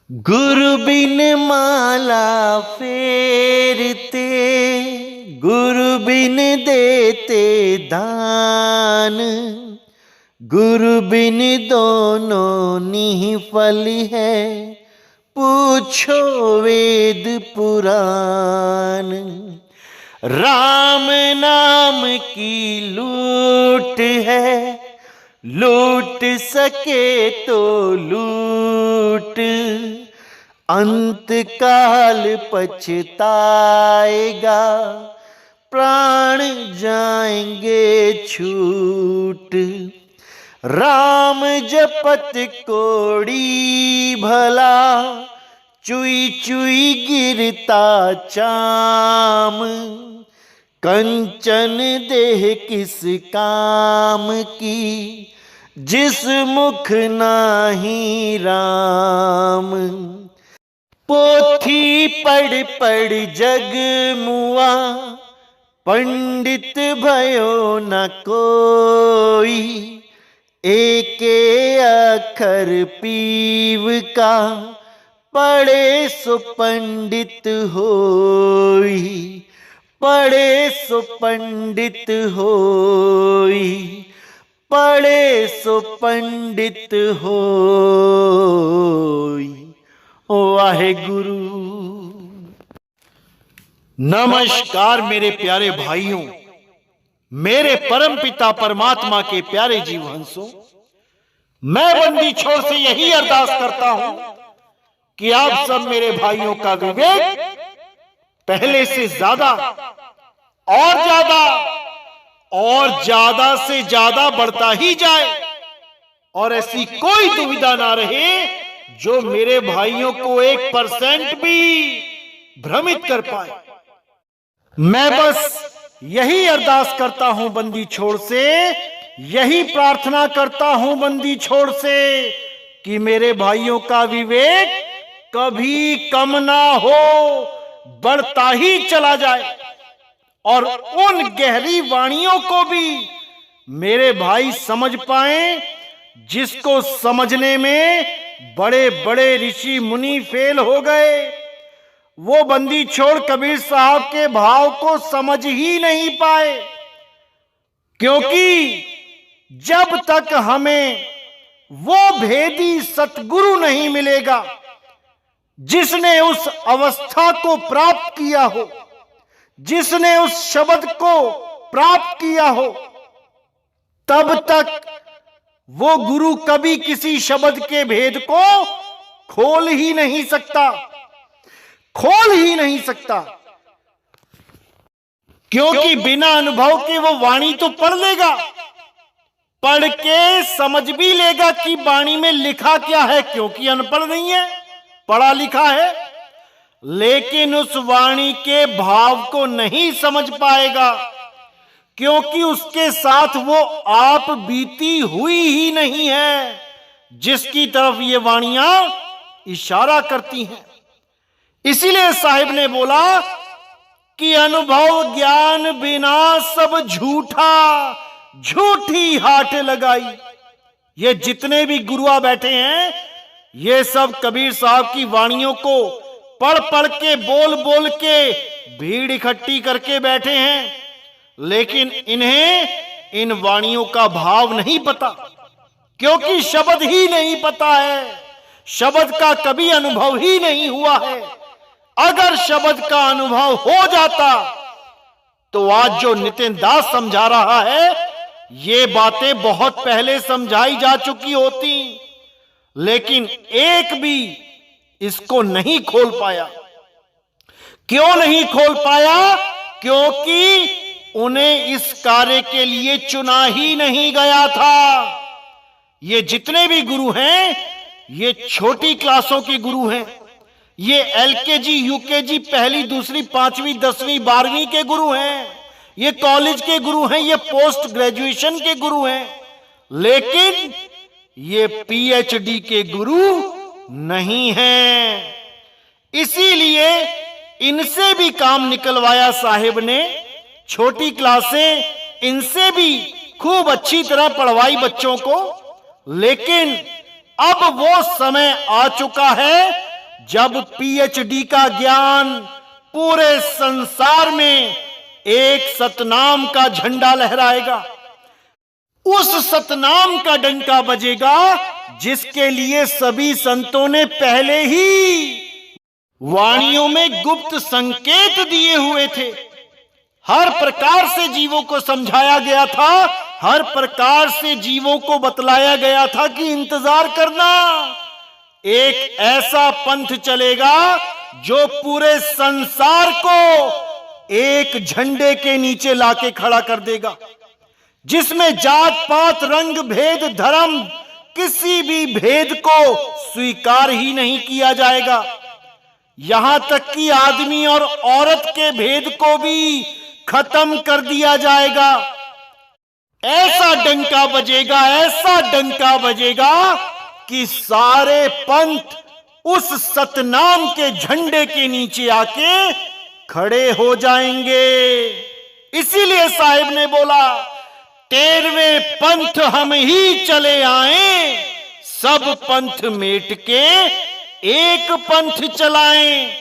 गुरु बिन माला फेरते, गुरु बिन देते दान, गुरु बिन दोनों निःफल है, पूछो वेद पुराण। राम नाम की लूट है, लूट सके तो लूट, अंत काल पछताएगा, प्राण जाएंगे छूट। राम जपत कोड़ी भला, चुई चुई गिरता चाम, कंचन देह किस काम की, जिस मुख नाही राम। पोथी पढ़ पढ़ जग मुआ, पंडित भयो न कोई, एके अखर पीव का, पढ़े सो पंडित होई, पढ़े सो पंडित होई, पढ़े सो पंडित होई। वाहेगुरु। नमस्कार मेरे प्यारे भाइयों, मेरे परम पिता परमात्मा के प्यारे जीव हंसों, मैं बंदी छोर से यही अरदास करता हूं कि आप सब मेरे भाइयों का विवेक पहले से ज्यादा और ज्यादा और ज्यादा से ज्यादा बढ़ता ही जाए, और ऐसी कोई दुविधा ना रहे जो मेरे भाइयों को 1% भी भ्रमित कर पाए। मैं बस यही अरदास करता हूं बंदी छोड़ से, यही प्रार्थना करता हूं बंदी छोड़ से कि मेरे भाइयों का विवेक कभी कम ना हो, बढ़ता ही चला जाए, और उन गहरी वाणियों को भी मेरे भाई समझ पाएं जिसको समझने में बड़े बड़े ऋषि मुनि फेल हो गए। वो बंदी छोड़ कबीर साहब के भाव को समझ ही नहीं पाए, क्योंकि जब तक हमें वो भेदी सतगुरु नहीं मिलेगा जिसने उस अवस्था को प्राप्त किया हो, जिसने उस शब्द को प्राप्त किया हो, तब तक वो गुरु कभी किसी शब्द के भेद को खोल ही नहीं सकता, खोल ही नहीं सकता। क्योंकि बिना अनुभव के वो वाणी तो पढ़ लेगा, पढ़ के समझ भी लेगा कि वाणी में लिखा क्या है, क्योंकि अनपढ़ नहीं है, पढ़ा लिखा है, लेकिन उस वाणी के भाव को नहीं समझ पाएगा, क्योंकि उसके साथ वो आप बीती हुई ही नहीं है जिसकी तरफ ये वाणियां इशारा करती हैं। इसीलिए साहिब ने बोला कि अनुभव ज्ञान बिना सब झूठा, झूठी हाट लगाई। ये जितने भी गुरुआ बैठे हैं, ये सब कबीर साहब की वाणियों को पढ़ पढ़ के, बोल बोल के भीड़ इकट्ठी करके बैठे हैं, लेकिन इन्हें इन वाणियों का भाव नहीं पता, क्योंकि शब्द ही नहीं पता है, शब्द का कभी अनुभव ही नहीं हुआ है। अगर शब्द का अनुभव हो जाता तो आज जो नितिन दास समझा रहा है, ये बातें बहुत पहले समझाई जा चुकी होती, लेकिन एक भी इसको नहीं खोल पाया। क्यों नहीं खोल पाया? क्योंकि उन्हें इस कार्य के लिए चुना ही नहीं गया था। ये जितने भी गुरु हैं, ये छोटी क्लासों के गुरु हैं, ये एलकेजी, यूकेजी, पहली, दूसरी, पांचवी, 10वीं, 12वीं के गुरु हैं, ये कॉलेज के गुरु हैं, ये पोस्ट ग्रेजुएशन के गुरु हैं, लेकिन ये पीएचडी के गुरु नहीं हैं। इसीलिए इनसे भी काम निकलवाया साहिब ने, छोटी क्लासें इनसे भी खूब अच्छी तरह पढ़वाई बच्चों को, लेकिन अब वो समय आ चुका है जब पीएचडी का ज्ञान पूरे संसार में एक सतनाम का झंडा लहराएगा, उस सतनाम का डंका बजेगा जिसके लिए सभी संतों ने पहले ही वाणियों में गुप्त संकेत दिए हुए थे। हर प्रकार से जीवों को समझाया गया था, हर प्रकार से जीवों को बतलाया गया था कि इंतजार करना, एक ऐसा पंथ चलेगा जो पूरे संसार को एक झंडे के नीचे लाके खड़ा कर देगा, जिसमें जात पात रंग भेद धर्म किसी भी भेद को स्वीकार ही नहीं किया जाएगा। यहां तक कि आदमी और औरत के भेद को भी खत्म कर दिया जाएगा। ऐसा डंका बजेगा, ऐसा डंका बजेगा कि सारे पंथ उस सतनाम के झंडे के नीचे आके खड़े हो जाएंगे। इसीलिए साहिब ने बोला, 13वें पंथ हम ही चले आए, सब पंथ मेट के एक पंथ चलाएं।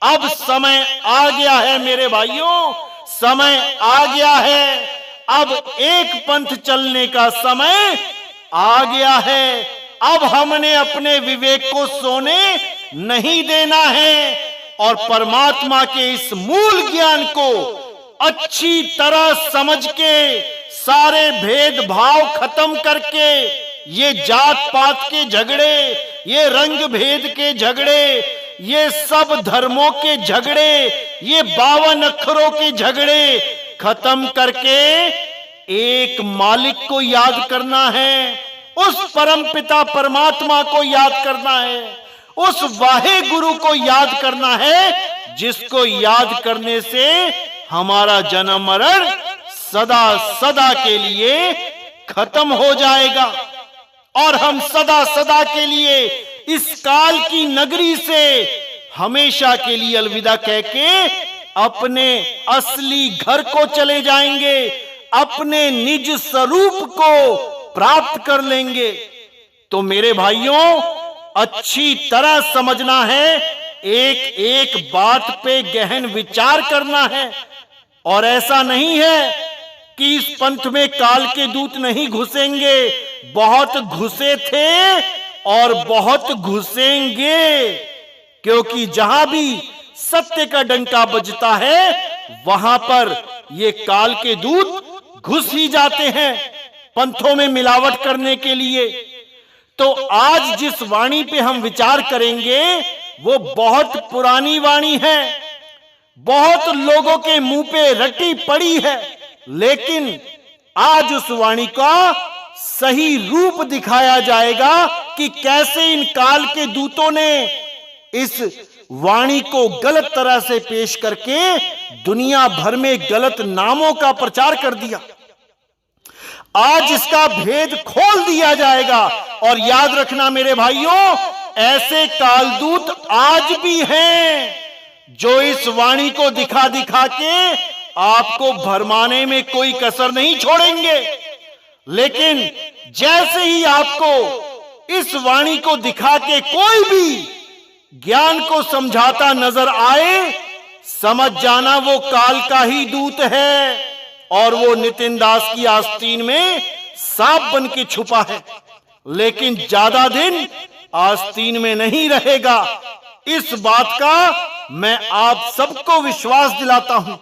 अब समय आ गया है मेरे भाइयों, समय आ गया है, अब एक पंथ चलने का समय आ गया है। अब हमने अपने विवेक को सोने नहीं देना है और परमात्मा के इस मूल ज्ञान को अच्छी तरह समझ के, सारे भेदभाव खत्म करके, ये जात पात के झगड़े, ये रंग भेद के झगड़े, ये सब धर्मों के झगड़े, ये 52 अक्षरों के झगड़े खत्म करके एक मालिक को याद करना है, उस परम पिता परमात्मा को याद करना है, उस वाहे गुरु को याद करना है, जिसको याद करने से हमारा जन्म मरण सदा सदा के लिए खत्म हो जाएगा और हम सदा सदा के लिए इस काल की नगरी से हमेशा के लिए अलविदा कह के अपने असली घर को चले जाएंगे, अपने निज स्वरूप को प्राप्त कर लेंगे। तो मेरे भाइयों, अच्छी तरह समझना है, एक एक बात पे गहन विचार करना है। और ऐसा नहीं है कि इस पंथ में काल के दूत नहीं घुसेंगे, बहुत घुसे थे और बहुत घुसेंगे, क्योंकि जहां भी सत्य का डंका बजता है वहां पर ये काल के दूत घुस ही जाते हैं पंथों में मिलावट करने के लिए। तो आज जिस वाणी पे हम विचार करेंगे वो बहुत पुरानी वाणी है, बहुत लोगों के मुंह पे रटी पड़ी है, लेकिन आज उस वाणी का सही रूप दिखाया जाएगा कि कैसे इन काल के दूतों ने इस वाणी को गलत तरह से पेश करके दुनिया भर में गलत नामों का प्रचार कर दिया। आज इसका भेद खोल दिया जाएगा। और याद रखना मेरे भाइयों, ऐसे कालदूत आज भी हैं जो इस वाणी को दिखा दिखा के आपको भरमाने में कोई कसर नहीं छोड़ेंगे। लेकिन जैसे ही आपको इस वाणी को दिखा के कोई भी ज्ञान को समझाता नजर आए, समझ जाना वो काल का ही दूत है और वो नितिन दास की आस्तीन में सांप बन के छुपा है, लेकिन ज्यादा दिन आस्तीन में नहीं रहेगा। इस बात का मैं आप सबको विश्वास दिलाता हूं।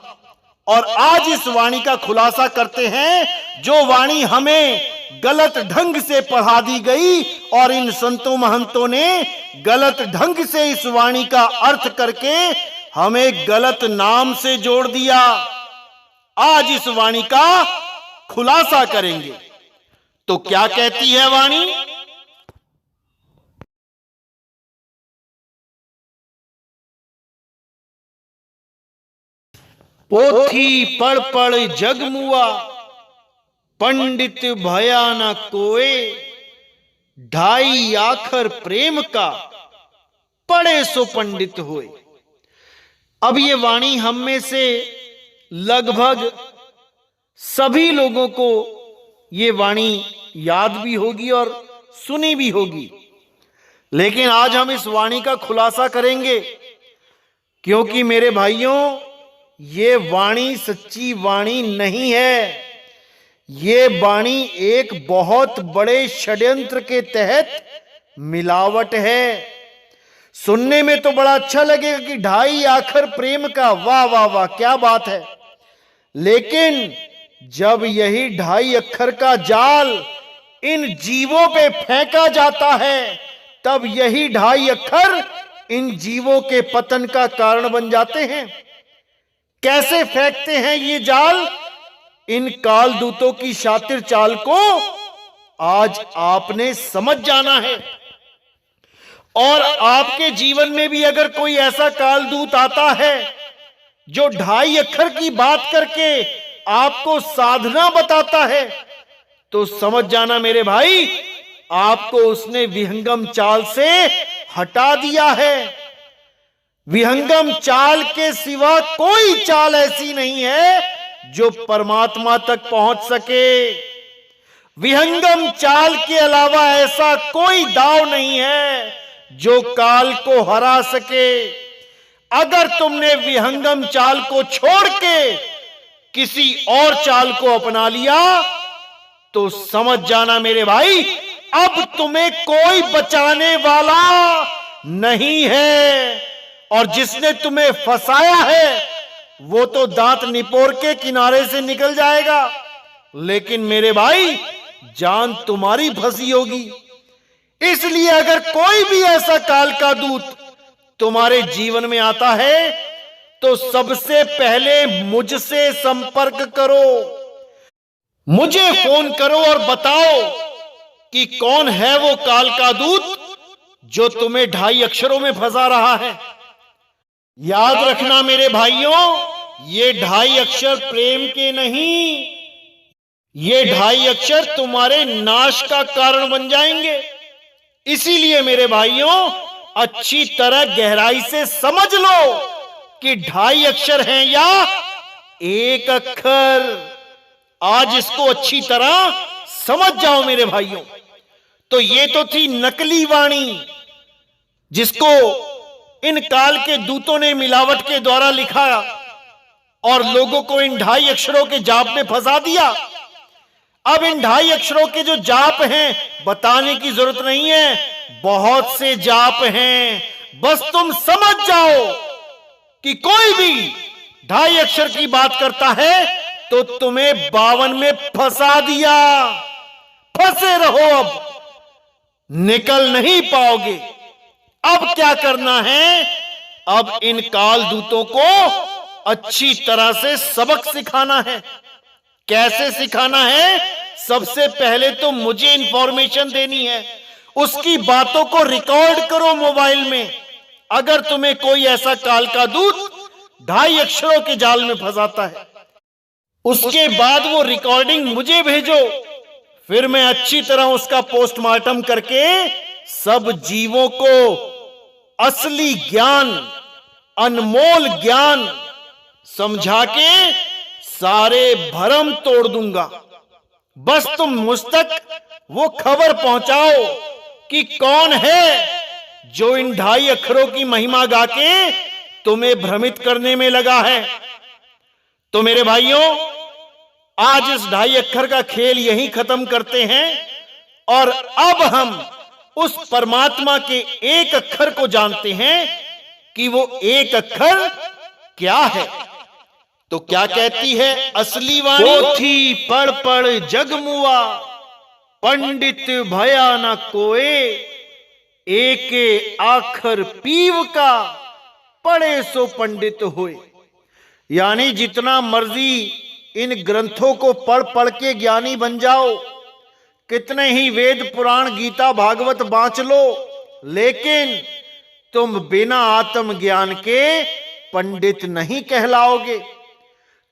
और आज इस वाणी का खुलासा करते हैं, जो वाणी हमें गलत ढंग से पढ़ा दी गई और इन संतों महंतों ने गलत ढंग से इस वाणी का अर्थ करके हमें गलत नाम से जोड़ दिया। आज इस वाणी का खुलासा करेंगे। तो क्या कहती है वाणी? पोथी पढ़ पढ़ जग मुआ, पंडित भया न कोय, ढाई आखर प्रेम का, पढ़े सो पंडित होए। अब ये वाणी हम में से लगभग सभी लोगों को ये वाणी याद भी होगी और सुनी भी होगी, लेकिन आज हम इस वाणी का खुलासा करेंगे, क्योंकि मेरे भाइयों, ये वाणी सच्ची वाणी नहीं है। ये वाणी एक बहुत बड़े षड्यंत्र के तहत मिलावट है। सुनने में तो बड़ा अच्छा लगेगा कि 2.5 अक्षर प्रेम का, वाह वाह वाह, क्या बात है। लेकिन जब यही 2.5 अक्षर का जाल इन जीवों पे फेंका जाता है, तब यही 2.5 अक्षर इन जीवों के पतन का कारण बन जाते हैं। कैसे फेंकते हैं ये जाल? इन काल दूतों की शातिर चाल को आज आपने समझ जाना है। और आपके जीवन में भी अगर कोई ऐसा काल दूत आता है जो 2.5 अक्षर की बात करके आपको साधना बताता है, तो समझ जाना मेरे भाई, आपको उसने विहंगम चाल से हटा दिया है। विहंगम चाल के सिवा कोई चाल ऐसी नहीं है जो परमात्मा तक पहुंच सके। विहंगम चाल के अलावा ऐसा कोई दांव नहीं है जो काल को हरा सके। अगर तुमने विहंगम चाल को छोड़ के किसी और चाल को अपना लिया, तो समझ जाना मेरे भाई, अब तुम्हें कोई बचाने वाला नहीं है। और जिसने तुम्हें फंसाया है वो तो दांत निपोर के किनारे से निकल जाएगा, लेकिन मेरे भाई जान तुम्हारी फंसी होगी। इसलिए अगर कोई भी ऐसा काल का दूत तुम्हारे जीवन में आता है, तो सबसे पहले मुझसे संपर्क करो, मुझे फोन करो और बताओ कि कौन है वो काल का दूत जो तुम्हें 2.5 अक्षरों में फंसा रहा है। याद रखना मेरे भाइयों, ये 2.5 अक्षर प्रेम के नहीं, ये 2.5 अक्षर तुम्हारे नाश का कारण बन जाएंगे। इसीलिए मेरे भाइयों, अच्छी तरह गहराई से समझ लो कि 2.5 अक्षर हैं या 1 अक्षर। आज इसको अच्छी तरह समझ जाओ मेरे भाइयों। तो ये तो थी नकली वाणी, जिसको इन काल के दूतों ने मिलावट के द्वारा लिखा और लोगों को इन 2.5 अक्षरों के जाप में फंसा दिया। अब इन 2.5 अक्षरों के जो जाप हैं, बताने की जरूरत नहीं है, बहुत से जाप हैं। बस तुम समझ जाओ कि कोई भी 2.5 अक्षर की बात करता है तो तुम्हें 52 में फंसा दिया। फंसे रहो, अब निकल नहीं पाओगे। अब क्या करना है? अब इन काल दूतों को अच्छी तरह से सबक सिखाना है। कैसे सिखाना है? सबसे पहले तो मुझे इंफॉर्मेशन देनी है, उसकी बातों को रिकॉर्ड करो मोबाइल में। अगर तुम्हें कोई ऐसा काल का दूत 2.5 अक्षरों के जाल में फंसाता है, उसके बाद वो रिकॉर्डिंग मुझे भेजो, फिर मैं अच्छी तरह उसका पोस्टमार्टम करके सब जीवों को असली ज्ञान, अनमोल ज्ञान समझा के सारे भरम तोड़ दूंगा। बस तुम मुझ तक वो खबर पहुंचाओ कि कौन है जो इन 2.5 अक्षरों की महिमा गा के तुम्हें भ्रमित करने में लगा है। तो मेरे भाइयों, आज इस 2.5 अक्षर का खेल यहीं खत्म करते हैं और अब हम उस परमात्मा के 1 अक्षर को जानते हैं कि वो 1 अक्षर क्या है। तो क्या कहती है असली वाणी? पोथी पढ़ पढ़ जग मुआ, पंडित भया न कोए, एक आखर पीव का, पढ़े सो पंडित होए। यानी जितना मर्जी इन ग्रंथों को पढ़ पढ़ के ज्ञानी बन जाओ, कितने ही वेद पुराण गीता भागवत बांच लो, लेकिन तुम बिना आत्म ज्ञान के पंडित नहीं कहलाओगे।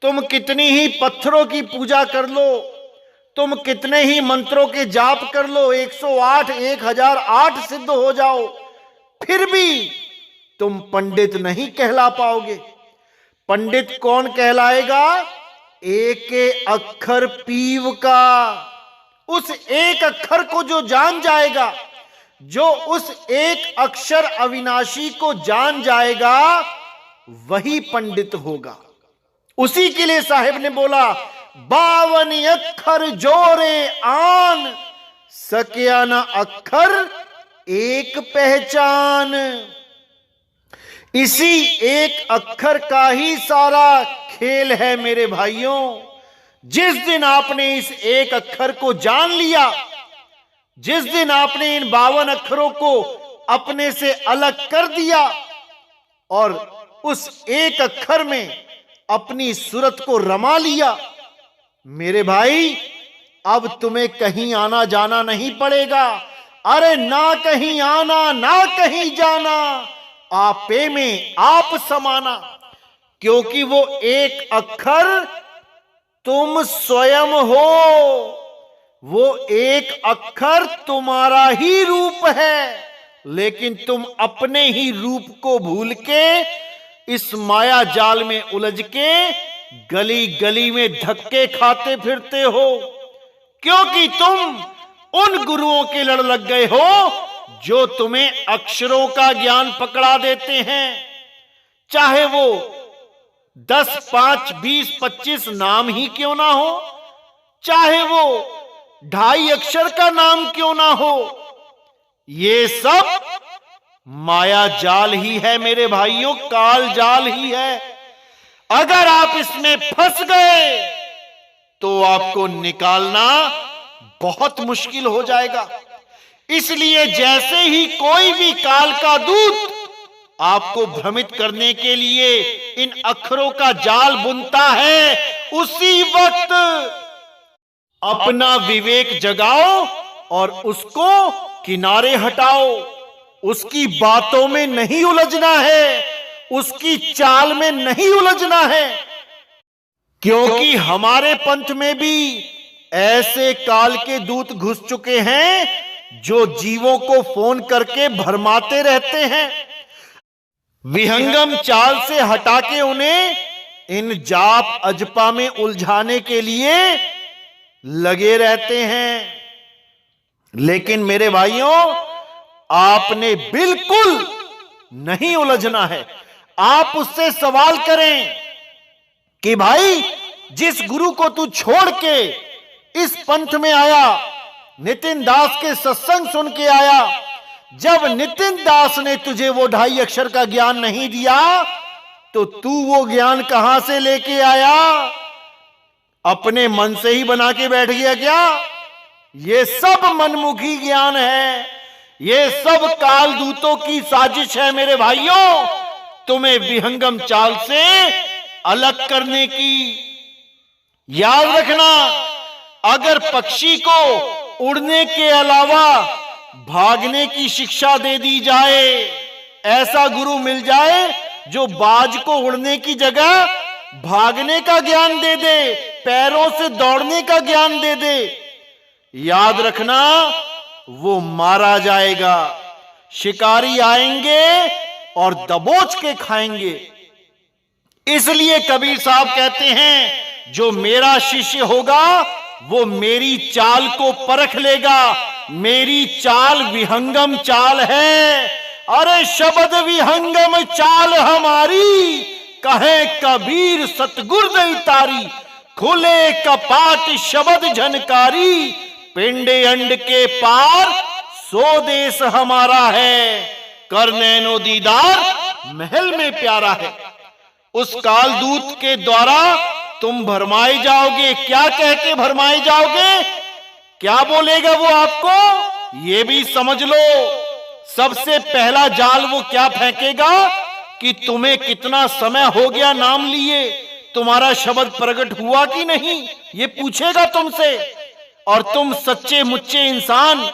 तुम कितनी ही पत्थरों की पूजा कर लो, तुम कितने ही मंत्रों के जाप कर लो, 108 1008 सिद्ध हो जाओ, फिर भी तुम पंडित नहीं कहला पाओगे। पंडित कौन कहलाएगा? 1 अक्षर पीव का। उस 1 अक्षर को जो जान जाएगा, जो उस एक अक्षर अविनाशी को जान जाएगा वही पंडित होगा। उसी के लिए साहिब ने बोला, 52 अक्षर जोरे आन, सकिया न अक्षर एक पहचान। इसी एक अक्षर का ही सारा खेल है मेरे भाइयों। जिस दिन आपने इस एक अक्षर को जान लिया, जिस दिन आपने इन 52 अक्षरों को अपने से अलग कर दिया और उस एक अक्षर में अपनी सूरत को रमा लिया, मेरे भाई अब तुम्हें कहीं आना जाना नहीं पड़ेगा। अरे ना कहीं आना ना कहीं जाना, आपे में आप समाना। क्योंकि वो एक अक्षर तुम स्वयं हो, वो एक अक्षर तुम्हारा ही रूप है, लेकिन तुम अपने ही रूप को भूल के इस माया जाल में उलझ के गली गली में धक्के खाते फिरते हो। क्योंकि तुम उन गुरुओं के लड़ लग गए हो जो तुम्हें अक्षरों का ज्ञान पकड़ा देते हैं। चाहे वो 10, 5, 20, 25 नाम ही क्यों ना हो, चाहे वो 2.5 अक्षर का नाम क्यों ना हो, ये सब माया जाल ही है मेरे भाइयों, काल जाल ही है। अगर आप इसमें फंस गए तो आपको निकालना बहुत मुश्किल हो जाएगा। इसलिए जैसे ही कोई भी काल का दूत आपको भ्रमित करने के लिए इन अक्षरों का जाल बुनता है, उसी वक्त अपना विवेक जगाओ और उसको किनारे हटाओ। उसकी बातों में नहीं उलझना है, उसकी चाल में नहीं उलझना है। क्योंकि हमारे पंथ में भी ऐसे काल के दूत घुस चुके हैं जो जीवों को फोन करके भरमाते रहते हैं, विहंगम चाल से हटा के उन्हें इन जाप अजपा में उलझाने के लिए लगे रहते हैं। लेकिन मेरे भाइयों, आपने बिल्कुल नहीं उलझना है। आप उससे सवाल करें कि भाई, जिस गुरु को तू छोड़ के इस पंथ में आया, नितिन दास के सत्संग सुन के आया, जब नितिन दास ने तुझे वो 2.5 अक्षर का ज्ञान नहीं दिया तो तू वो ज्ञान कहां से लेके आया? अपने मन से ही बना के बैठ गया क्या? ये सब मनमुखी ज्ञान है, ये सब काल दूतों की साजिश है मेरे भाइयों, तुम्हें विहंगम चाल से अलग करने की। याद रखना, अगर पक्षी को उड़ने के अलावा भागने की शिक्षा दे दी जाए, ऐसा गुरु मिल जाए जो बाज को उड़ने की जगह भागने का ज्ञान दे दे, पैरों से दौड़ने का ज्ञान दे दे, याद रखना वो मारा जाएगा। शिकारी आएंगे और दबोच के खाएंगे। इसलिए कबीर साहब कहते हैं, जो मेरा शिष्य होगा वो मेरी चाल को परख लेगा। मेरी चाल विहंगम चाल है। अरे शब्द विहंगम चाल हमारी, कहे कबीर सतगुर दई तारी। खुले कपाट शब्द झनकारी, पिंडे अंड के पार सो देश हमारा है। कर नैनो दीदार महल में प्यारा है। उस काल दूत के द्वारा तुम भरमाए जाओगे। क्या कह के भरमाए जाओगे? क्या बोलेगा वो आपको? ये भी समझ लो। सबसे पहला जाल वो क्या फेंकेगा कि तुम्हें कितना समय हो गया नाम लिए, तुम्हारा शब्द प्रकट हुआ कि नहीं, ये पूछेगा तुमसे। और तुम सच्चे मुच्चे इंसान,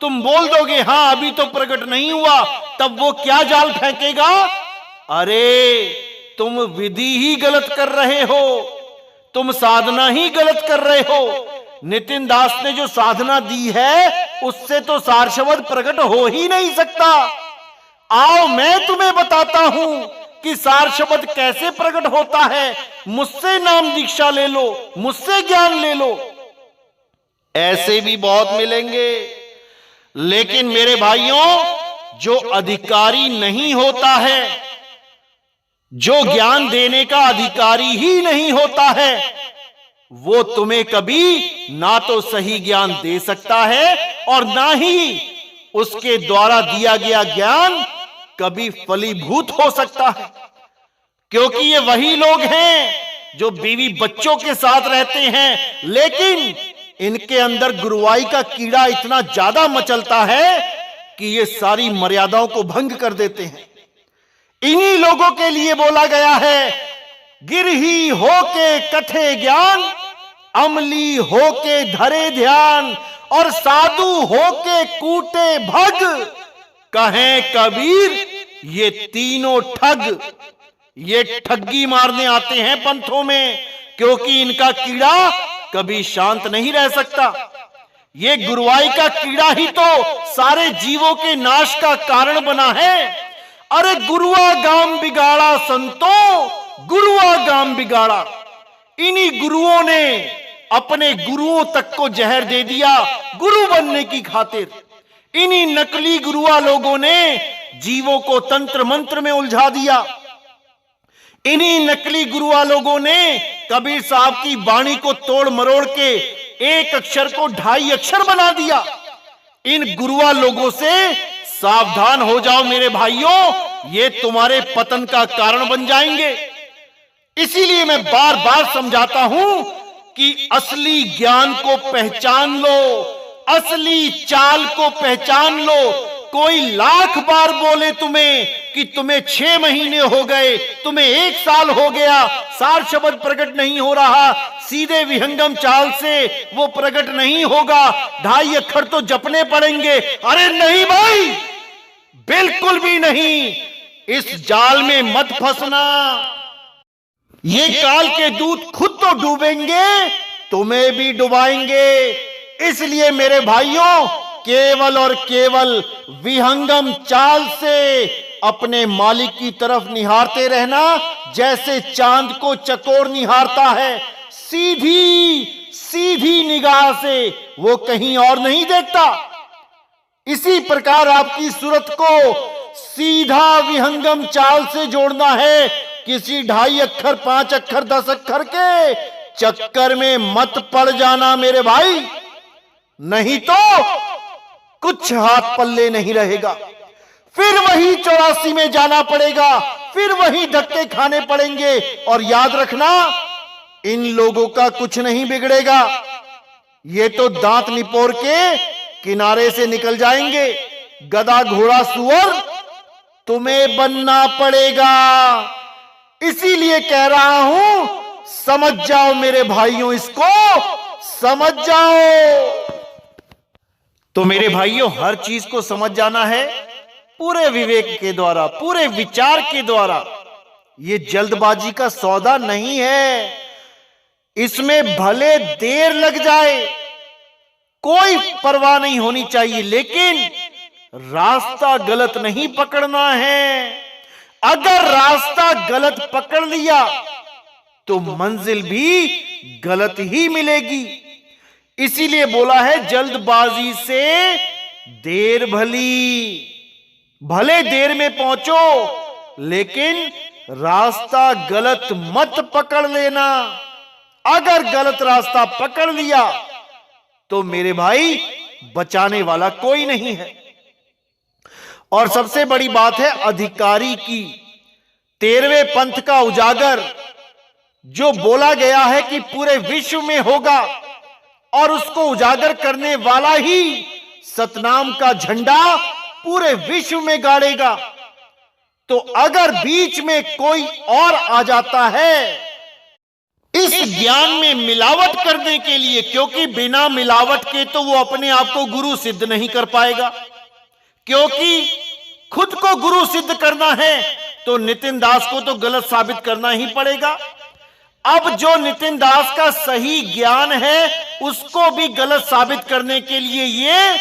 तुम बोल दोगे हाँ अभी तो प्रकट नहीं हुआ, तब वो क्या जाल फेंकेगा? अरे तुम विधि ही गलत कर रहे हो, तुम साधना ही गलत कर रहे हो। नितिन दास ने जो साधना दी है उससे तो सार शब्द प्रकट हो ही नहीं सकता। आओ मैं तुम्हें बताता हूं कि सार शब्द कैसे प्रकट होता है। मुझसे नाम दीक्षा ले लो, मुझसे ज्ञान ले लो। ऐसे भी बहुत मिलेंगे। लेकिन मेरे भाइयों, जो अधिकारी नहीं होता है, जो ज्ञान देने का अधिकारी ही नहीं होता है, वो तुम्हें कभी ना तो सही ज्ञान दे सकता है और ना ही उसके द्वारा दिया गया ज्ञान कभी फलीभूत हो सकता है। क्योंकि ये वही लोग हैं जो बीवी बच्चों के साथ रहते हैं, लेकिन इनके अंदर गुरुवाई का कीड़ा इतना ज्यादा मचलता है कि ये सारी मर्यादाओं को भंग कर देते हैं। इन्हीं लोगों के लिए बोला गया है, गिरही होके कथे ज्ञान, अमली होके धरे ध्यान, और साधु होके कूटे भग, कहें कबीर ये तीनों ठग। ये ठगी मारने आते हैं पंथों में, क्योंकि इनका कीड़ा कभी शांत नहीं रह सकता। ये गुरुवाई का कीड़ा ही तो सारे जीवों के नाश का कारण बना है। अरे गुरुआ गाम बिगाड़ा संतों, गुरुआ गाम बिगाड़ा। इन्हीं गुरुओं ने अपने गुरुओं तक को जहर दे दिया गुरु बनने की खातिर। इन्हीं नकली गुरुआ लोगों ने जीवों को तंत्र मंत्र में उलझा दिया। इन्हीं नकली गुरुआ लोगों ने कबीर साहब की वाणी को तोड़ मरोड़ के एक अक्षर को 2.5 अक्षर बना दिया। इन गुरुआ लोगों से सावधान हो जाओ मेरे भाइयों, ये तुम्हारे पतन का कारण बन जाएंगे। इसीलिए मैं बार बार समझाता हूं कि असली ज्ञान को पहचान लो, असली चाल को पहचान लो। कोई लाख बार बोले तुम्हें कि तुम्हें 6 महीने हो गए, तुम्हें 1 साल हो गया, सार शब्द प्रकट नहीं हो रहा, सीधे विहंगम चाल से वो प्रकट नहीं होगा, 2.5 अक्षर तो जपने पड़ेंगे। अरे नहीं भाई, बिल्कुल भी नहीं। इस जाल में मत फंसना। ये काल के दूत खुद तो डूबेंगे, तुम्हें भी डुबाएंगे। इसलिए मेरे भाइयों, केवल और केवल विहंगम चाल से अपने मालिक की तरफ निहारते रहना, जैसे चांद को चकोर निहारता है, सीधी सीधी निगाह से, वो कहीं और नहीं देखता। इसी प्रकार आपकी सूरत को सीधा विहंगम चाल से जोड़ना है। किसी 2.5 अक्षर, 5 अक्षर, 10 अक्षर के चक्कर में मत पड़ जाना मेरे भाई, नहीं तो कुछ हाथ पल्ले नहीं रहेगा। फिर वही 84 में जाना पड़ेगा, फिर वही धक्के खाने पड़ेंगे। और याद रखना, इन लोगों का कुछ नहीं बिगड़ेगा। ये तो दांत निपोर के किनारे से निकल जाएंगे। गधा घोड़ा सुअर तुम्हें बनना पड़ेगा। इसीलिए कह रहा हूं, समझ जाओ मेरे भाइयों, इसको समझ जाओ। तो मेरे भाइयों, हर चीज को समझ जाना है पूरे विवेक के द्वारा, पूरे विचार के द्वारा। ये जल्दबाजी का सौदा नहीं है। इसमें भले देर लग जाए, कोई परवाह नहीं होनी चाहिए, लेकिन रास्ता गलत नहीं पकड़ना है। अगर रास्ता गलत पकड़ लिया तो मंजिल भी गलत ही मिलेगी। इसीलिए बोला है, जल्दबाजी से देर भली। भले देर में पहुंचो, लेकिन रास्ता गलत मत पकड़ लेना। अगर गलत रास्ता पकड़ लिया तो मेरे भाई बचाने वाला कोई नहीं है। और सबसे बड़ी बात है अधिकारी की। 13वें पंथ का उजागर जो बोला गया है कि पूरे विश्व में होगा, और उसको उजागर करने वाला ही सतनाम का झंडा पूरे विश्व में गाड़ेगा। तो अगर बीच में कोई और आ जाता है इस ज्ञान में मिलावट करने के लिए, क्योंकि बिना मिलावट के तो वो अपने आप को गुरु सिद्ध नहीं कर पाएगा, क्योंकि खुद को गुरु सिद्ध करना है तो नितिन दास को तो गलत साबित करना ही पड़ेगा। अब जो नितिन दास का सही ज्ञान है उसको भी गलत साबित करने के लिए ये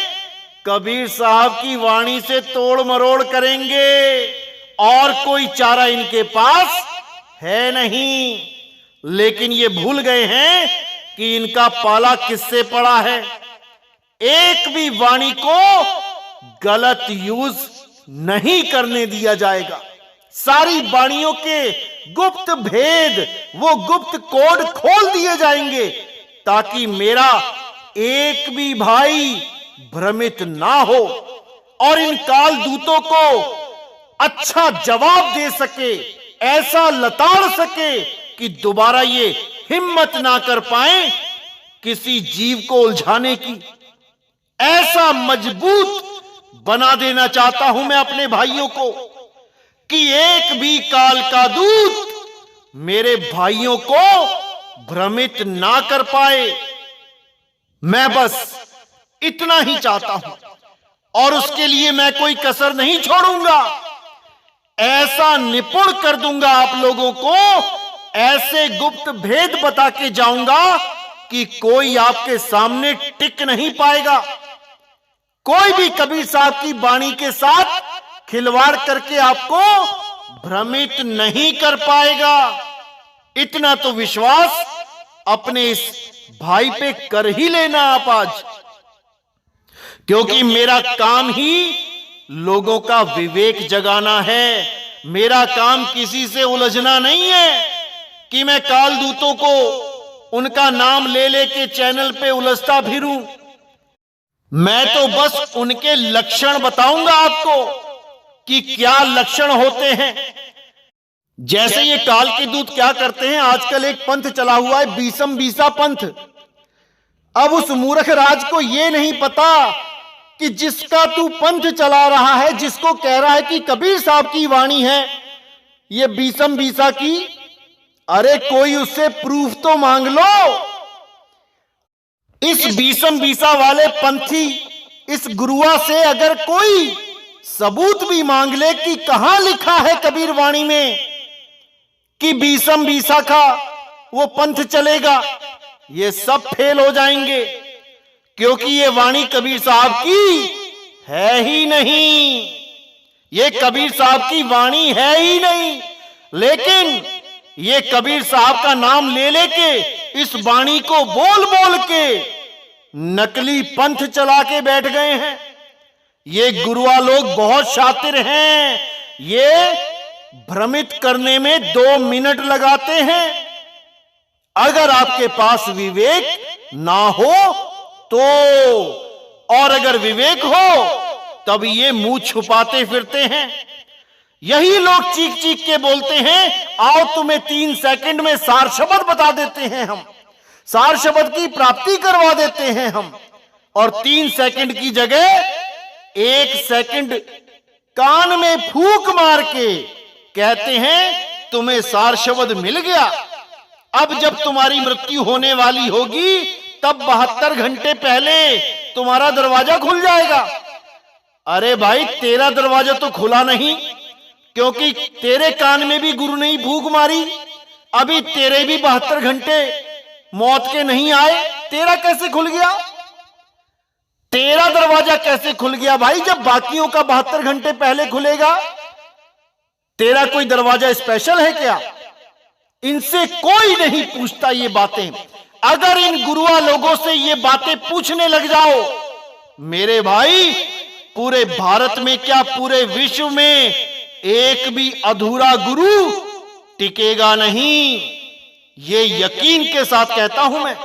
कबीर साहब की वाणी से तोड़ मरोड़ करेंगे, और कोई चारा इनके पास है नहीं। लेकिन ये भूल गए हैं कि इनका पाला किससे पड़ा है। एक भी वाणी को गलत यूज नहीं करने दिया जाएगा। सारी वाणियों के गुप्त भेद, वो गुप्त कोड खोल दिए जाएंगे ताकि मेरा एक भी भाई भ्रमित ना हो और इन काल दूतों को अच्छा जवाब दे सके, ऐसा लताड़ सके कि दोबारा ये हिम्मत ना कर पाए किसी जीव को उलझाने की। ऐसा मजबूत बना देना चाहता हूं मैं अपने भाइयों को कि एक भी काल का दूत मेरे भाइयों को भ्रमित ना कर पाए। मैं बस इतना ही चाहता हूं और उसके लिए मैं कोई कसर नहीं छोड़ूंगा। ऐसा निपुण कर दूंगा आप लोगों को, ऐसे गुप्त भेद बता के जाऊंगा कि कोई आपके सामने टिक नहीं पाएगा। कोई भी कबीर साहब की वाणी के साथ खिलवाड़ करके आपको भ्रमित नहीं कर पाएगा। इतना तो विश्वास अपने इस भाई पे कर ही लेना आप आज, क्योंकि मेरा काम ही लोगों का विवेक जगाना है। मेरा काम किसी से उलझना नहीं है कि मैं काल दूतों को उनका नाम ले लेके चैनल पे उलझता फिरूं। मैं तो बस उनके लक्षण बताऊंगा आपको कि क्या लक्षण होते हैं। जैसे ये काल के दूत क्या करते हैं, आजकल एक पंथ चला हुआ है बीसम बीसा पंथ। अब उस मूर्ख राज को ये नहीं पता कि जिसका तू पंथ चला रहा है, जिसको कह रहा है कि कबीर साहब की वाणी है ये बीसम बीसा की, अरे कोई उससे प्रूफ तो मांग लो। इस बीसम बीसा वाले पंथी, इस गुरुआ से अगर कोई सबूत भी मांग ले कि कहां लिखा है कबीर वाणी में कि बीसम बीसा का वो पंथ चलेगा, ये सब फेल हो जाएंगे, क्योंकि ये वाणी कबीर साहब की है ही नहीं। ये कबीर साहब की वाणी है ही नहीं, लेकिन ये कबीर साहब का नाम ले लेके इस वाणी को बोल बोल के नकली पंथ चला के बैठ गए हैं। ये गुरुआ लोग बहुत शातिर हैं, ये भ्रमित करने में 2 मिनट लगाते हैं। अगर आपके पास विवेक ना हो तो, और अगर विवेक हो तब ये मुंह छुपाते फिरते हैं। यही लोग चीख चीख के बोलते हैं, आओ तुम्हें 3 सेकंड में सार शब्द बता देते हैं, हम सार शब्द की प्राप्ति करवा देते हैं हम, और 3 सेकंड की जगह 1 सेकंड कान में फूंक मार के कहते हैं तुम्हें सार शब्द मिल गया। अब जब तुम्हारी मृत्यु होने वाली होगी तब 72 घंटे पहले तुम्हारा दरवाजा खुल जाएगा। अरे भाई, तेरा दरवाजा तो खुला नहीं, क्योंकि तेरे कान में भी गुरु ने फूंक मारी। अभी तेरे भी 72 घंटे मौत के नहीं आए, तेरा कैसे खुल गया? तेरा दरवाजा कैसे खुल गया भाई, जब बाकियों का 72 घंटे पहले खुलेगा? तेरा कोई दरवाजा स्पेशल है क्या? इनसे कोई नहीं पूछता ये बातें। अगर इन गुरुआ लोगों से ये बातें पूछने लग जाओ मेरे भाई, पूरे भारत में क्या पूरे विश्व में एक भी अधूरा गुरु टिकेगा नहीं। ये यकीन के साथ कहता हूं मैं।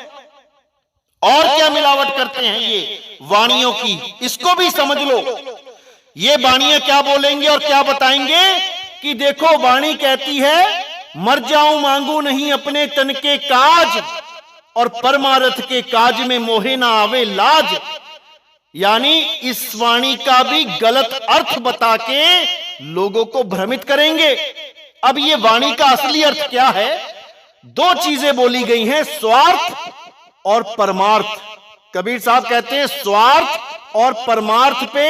और क्या मिलावट करते हैं ये वाणियों की, इसको भी समझ लो। ये वाणियां क्या बोलेंगे और क्या बताएंगे कि देखो, वाणी कहती है मर जाऊं मांगू नहीं अपने तन के काज, और परमारथ के काज में मोहे ना आवे लाज। यानी इस वाणी का भी गलत अर्थ बता के लोगों को भ्रमित करेंगे। अब ये वाणी का असली अर्थ क्या है? 2 चीजें बोली गई हैं, स्वार्थ और परमार्थ। कबीर साहब कहते हैं स्वार्थ और परमार्थ पे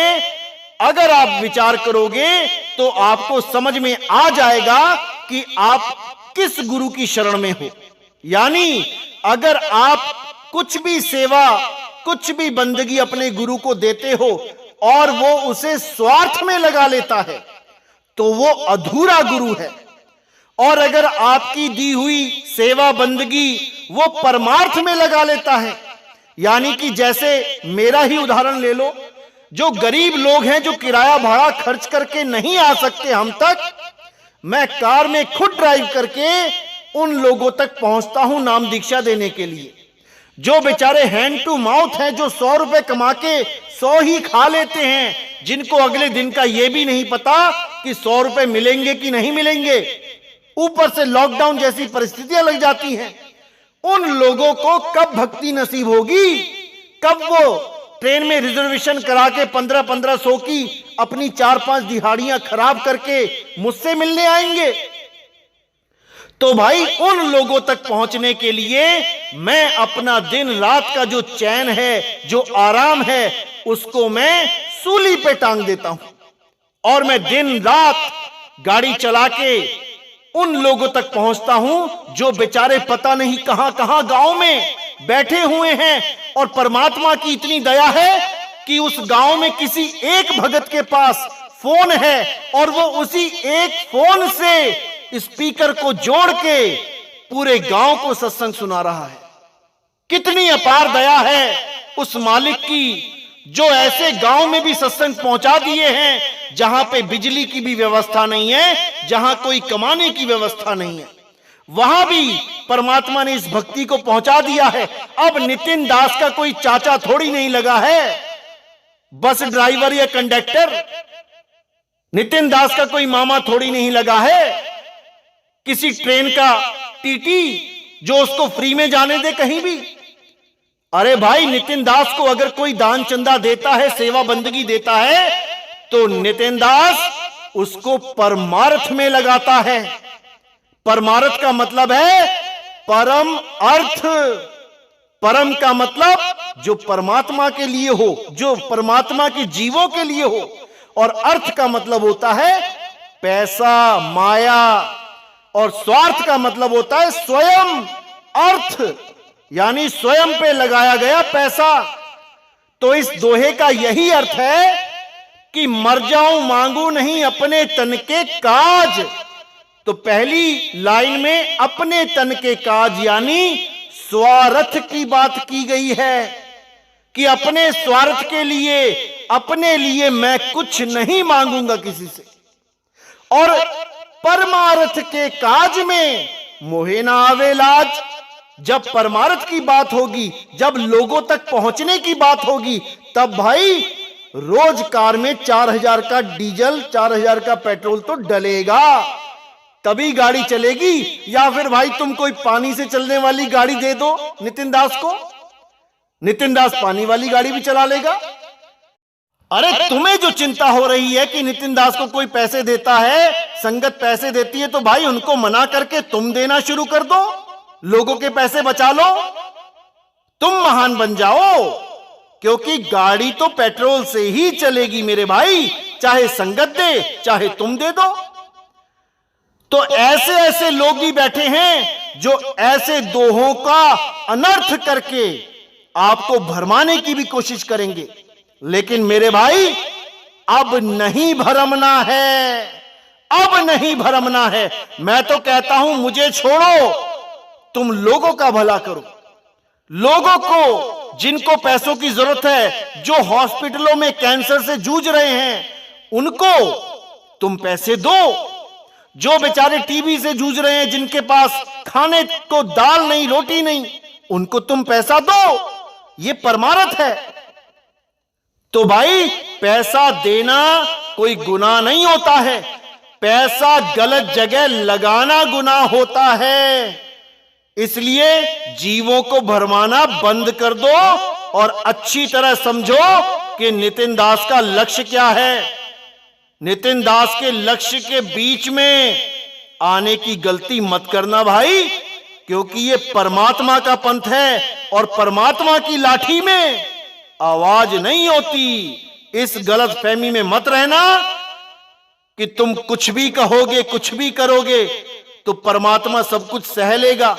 अगर आप विचार करोगे तो आपको समझ में आ जाएगा कि आप किस गुरु की शरण में हो। यानी अगर आप कुछ भी सेवा, कुछ भी बंदगी अपने गुरु को देते हो और वो उसे स्वार्थ में लगा लेता है तो वो अधूरा गुरु है। और अगर आपकी दी हुई सेवा बंदगी वो परमार्थ में लगा लेता है, यानी कि जैसे मेरा ही उदाहरण ले लो, जो गरीब लोग हैं, जो किराया भाड़ा खर्च करके नहीं आ सकते हम तक, मैं कार में खुद ड्राइव करके उन लोगों तक पहुंचता हूं नाम दीक्षा देने के लिए। जो बेचारे हैंड टू माउथ हैं, जो 100 रुपए कमा के 100 ही खा लेते हैं, जिनको अगले दिन का यह भी नहीं पता कि 100 रुपए मिलेंगे कि नहीं मिलेंगे, ऊपर से लॉकडाउन जैसी परिस्थितियां लग जाती हैं, उन लोगों को कब भक्ति नसीब होगी? कब वो ट्रेन में रिजर्वेशन करा के 1500 की अपनी 4-5 दिहाड़ियां खराब करके मुझसे मिलने आएंगे? तो भाई उन लोगों तक पहुंचने के लिए मैं अपना दिन रात का जो चैन है, जो आराम है, उसको मैं सूली पे टांग देता हूं और मैं दिन रात गाड़ी चला के उन लोगों तक पहुंचता हूं जो बेचारे पता नहीं कहां कहां गांव में बैठे हुए हैं और परमात्मा की इतनी दया है कि उस गांव में किसी एक भगत के पास फोन है और वो उसी एक फोन से स्पीकर को जोड़ के पूरे गांव को सत्संग सुना रहा है। कितनी अपार दया है उस मालिक की, जो ऐसे गांव में भी सत्संग पहुंचा दिए हैं जहां पे बिजली की भी व्यवस्था नहीं है, जहां कोई कमाने की व्यवस्था नहीं है, वहां भी परमात्मा ने इस भक्ति को पहुंचा दिया है। अब नितिन दास का कोई चाचा थोड़ी नहीं लगा है, बस ड्राइवर या कंडक्टर। नितिन दास का कोई मामा थोड़ी नहीं लगा है, किसी ट्रेन का टीटी जो उसको फ्री में जाने दे कहीं भी। अरे भाई, नितिन दास को अगर कोई दान चंदा देता है, सेवा बंदगी देता है, तो नितिन दास उसको परमार्थ में लगाता है। परमार्थ का मतलब है परम अर्थ। परम का मतलब जो परमात्मा के लिए हो, जो परमात्मा के जीवों के लिए हो, और अर्थ का मतलब होता है पैसा, माया, और स्वार्थ का मतलब होता है स्वयं अर्थ, यानी स्वयं पे लगाया गया पैसा। तो इस दोहे का यही अर्थ है कि मर जाऊं मांगू नहीं अपने तन के काज। तो पहली लाइन में अपने तन के काज यानी स्वार्थ की बात की गई है कि अपने स्वार्थ के लिए, अपने लिए मैं कुछ नहीं मांगूंगा किसी से। और परमार्थ के काज में मोहे ना आवे लाज। जब परमार्थ की बात होगी, जब लोगों तक पहुंचने की बात होगी, तब भाई रोज कार में 4000 का डीजल, 4000 का पेट्रोल तो डलेगा, तभी गाड़ी चलेगी। या फिर भाई तुम कोई पानी से चलने वाली गाड़ी दे दो नितिन दास को, नितिन दास पानी वाली गाड़ी भी चला लेगा। अरे तुम्हें जो चिंता हो रही है कि नितिन दास को कोई पैसे देता है, संगत पैसे देती है, तो भाई उनको मना करके तुम देना शुरू कर दो, लोगों के पैसे बचा लो, तुम महान बन जाओ। क्योंकि गाड़ी तो पेट्रोल से ही चलेगी मेरे भाई, चाहे संगत दे चाहे तुम दे दो। तो ऐसे ऐसे लोग भी बैठे हैं जो ऐसे दोहों का अनर्थ करके आपको भरमाने की भी कोशिश करेंगे। लेकिन मेरे भाई, अब नहीं भरमना है, अब नहीं भरमना है। मैं तो कहता हूं मुझे छोड़ो, तुम लोगों का भला करो। लोगों को जिनको पैसों की जरूरत है, जो हॉस्पिटलों में कैंसर से जूझ रहे हैं, उनको तुम पैसे दो। जो बेचारे टीबी से जूझ रहे हैं, जिनके पास खाने को दाल नहीं, रोटी नहीं, उनको तुम पैसा दो। ये परमार्थ है। तो भाई पैसा देना कोई गुनाह नहीं होता है, पैसा गलत जगह लगाना गुनाह होता है। इसलिए जीवों को भरमाना बंद कर दो और अच्छी तरह समझो कि नितिन दास का लक्ष्य क्या है। नितिन दास के लक्ष्य के बीच में आने की गलती मत करना भाई, क्योंकि ये परमात्मा का पंथ है और परमात्मा की लाठी में आवाज नहीं होती। इस गलत फहमी में मत रहना कि तुम कुछ भी कहोगे, कुछ भी करोगे तो परमात्मा सब कुछ सह लेगा।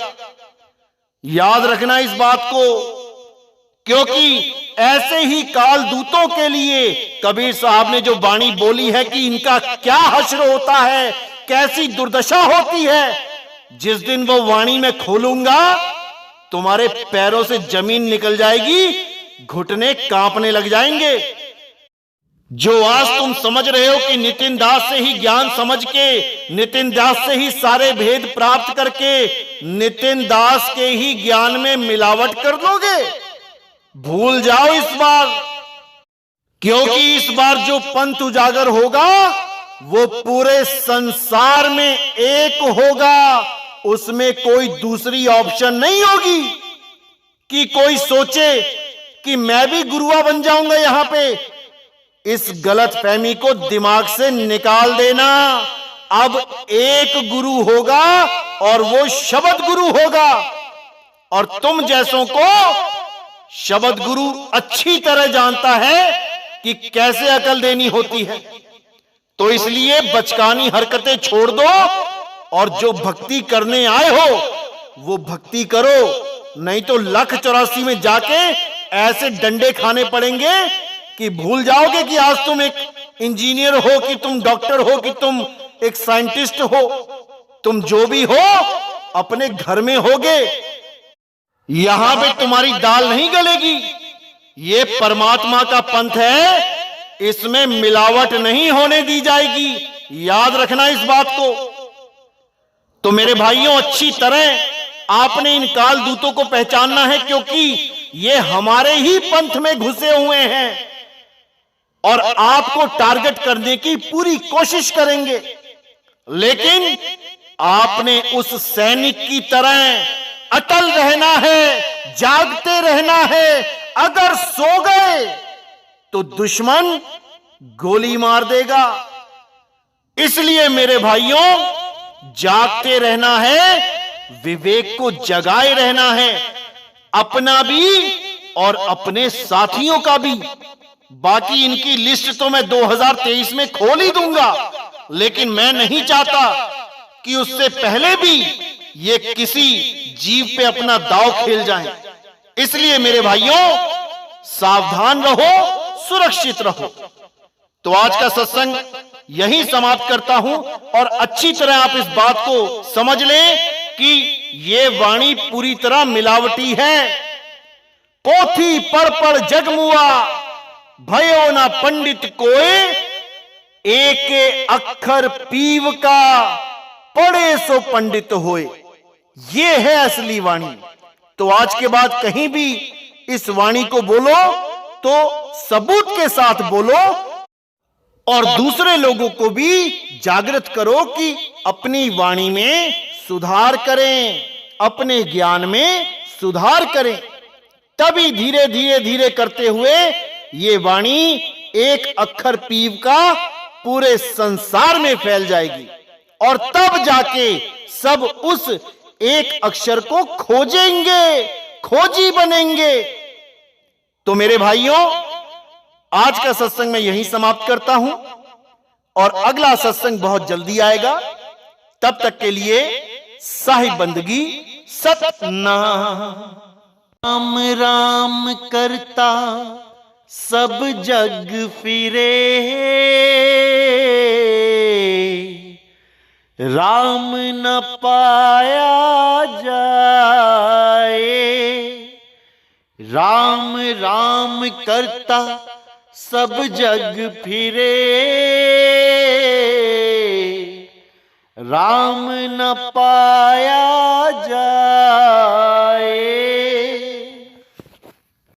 याद रखना इस बात को, क्योंकि ऐसे ही काल दूतों के लिए कबीर साहब ने जो वाणी बोली है कि इनका क्या हश्र होता है, कैसी दुर्दशा होती है, जिस दिन वो वाणी में खोलूंगा तुम्हारे पैरों से जमीन निकल जाएगी, घुटने कांपने लग जाएंगे। जो आज तुम समझ रहे हो कि नितिन दास से ही ज्ञान समझ के, नितिन दास से ही सारे भेद प्राप्त करके, नितिन दास के ही ज्ञान में मिलावट कर लोगे, भूल जाओ इस बार। क्योंकि इस बार जो पंथ उजागर होगा वो पूरे संसार में एक होगा। उसमें कोई दूसरी ऑप्शन नहीं होगी कि कोई सोचे कि मैं भी गुरुआ बन जाऊंगा यहां पे। इस गलत फहमी को दिमाग से निकाल देना। अब एक गुरु होगा और वो शब्द गुरु होगा, और तुम जैसों को शब्द गुरु अच्छी तरह जानता है कि कैसे अकल देनी होती है। तो इसलिए बचकानी हरकतें छोड़ दो और जो भक्ति करने आए हो वो भक्ति करो, नहीं तो 1,84 में जाके ऐसे डंडे खाने पड़ेंगे कि भूल जाओगे कि आज तुम एक इंजीनियर हो, कि तुम डॉक्टर हो, कि तुम एक साइंटिस्ट हो। तुम जो भी हो अपने घर में होगे, यहां पे तुम्हारी दाल नहीं गलेगी। ये परमात्मा का पंथ है, इसमें मिलावट नहीं होने दी जाएगी। याद रखना इस बात को। तो मेरे भाइयों, अच्छी तरह आपने इन काल दूतों को पहचानना है, क्योंकि ये हमारे ही पंथ में घुसे हुए हैं और आपको टारगेट करने की पूरी कोशिश करेंगे। लेकिन आपने उस सैनिक की तरह अटल रहना है, जागते रहना है। अगर सो गए तो दुश्मन गोली मार देगा। इसलिए मेरे भाइयों, जागते रहना है, विवेक को जगाए रहना है, अपना भी और अपने साथियों का भी। बाकी इनकी लिस्ट तो मैं 2023 में खोल ही दूंगा, लेकिन मैं नहीं चाहता कि उससे पहले भी ये किसी जीव पे अपना दांव खेल जाएं। इसलिए मेरे भाइयों, सावधान रहो, सुरक्षित रहो। तो आज का सत्संग यहीं समाप्त करता हूं, और अच्छी तरह आप इस बात को समझ लें कि ये वाणी पूरी तरह मिलावटी है। पोथी पढ़ पढ़ जगमुआ, भयो ना पंडित कोई, एक अक्षर पीव का, पढ़े सो पंडित होए। ये है असली वाणी। तो आज के बाद कहीं भी इस वाणी को बोलो तो सबूत के साथ बोलो, और दूसरे लोगों को भी जागृत करो कि अपनी वाणी में सुधार करें, अपने ज्ञान में सुधार करें। तभी धीरे धीरे धीरे करते हुए ये वाणी एक अक्षर पीव का पूरे संसार में फैल जाएगी, और तब जाके सब उस एक अक्षर को खोजेंगे, खोजी बनेंगे। तो मेरे भाइयों, आज का सत्संग मैं यहीं समाप्त करता हूं, और अगला सत्संग बहुत जल्दी आएगा। तब तक के लिए साहिब बंदगी, सतनाम। राम राम करता सब जग फिरे, राम न पाया जाए। राम राम करता सब जग फिरे, राम न पाया जाए।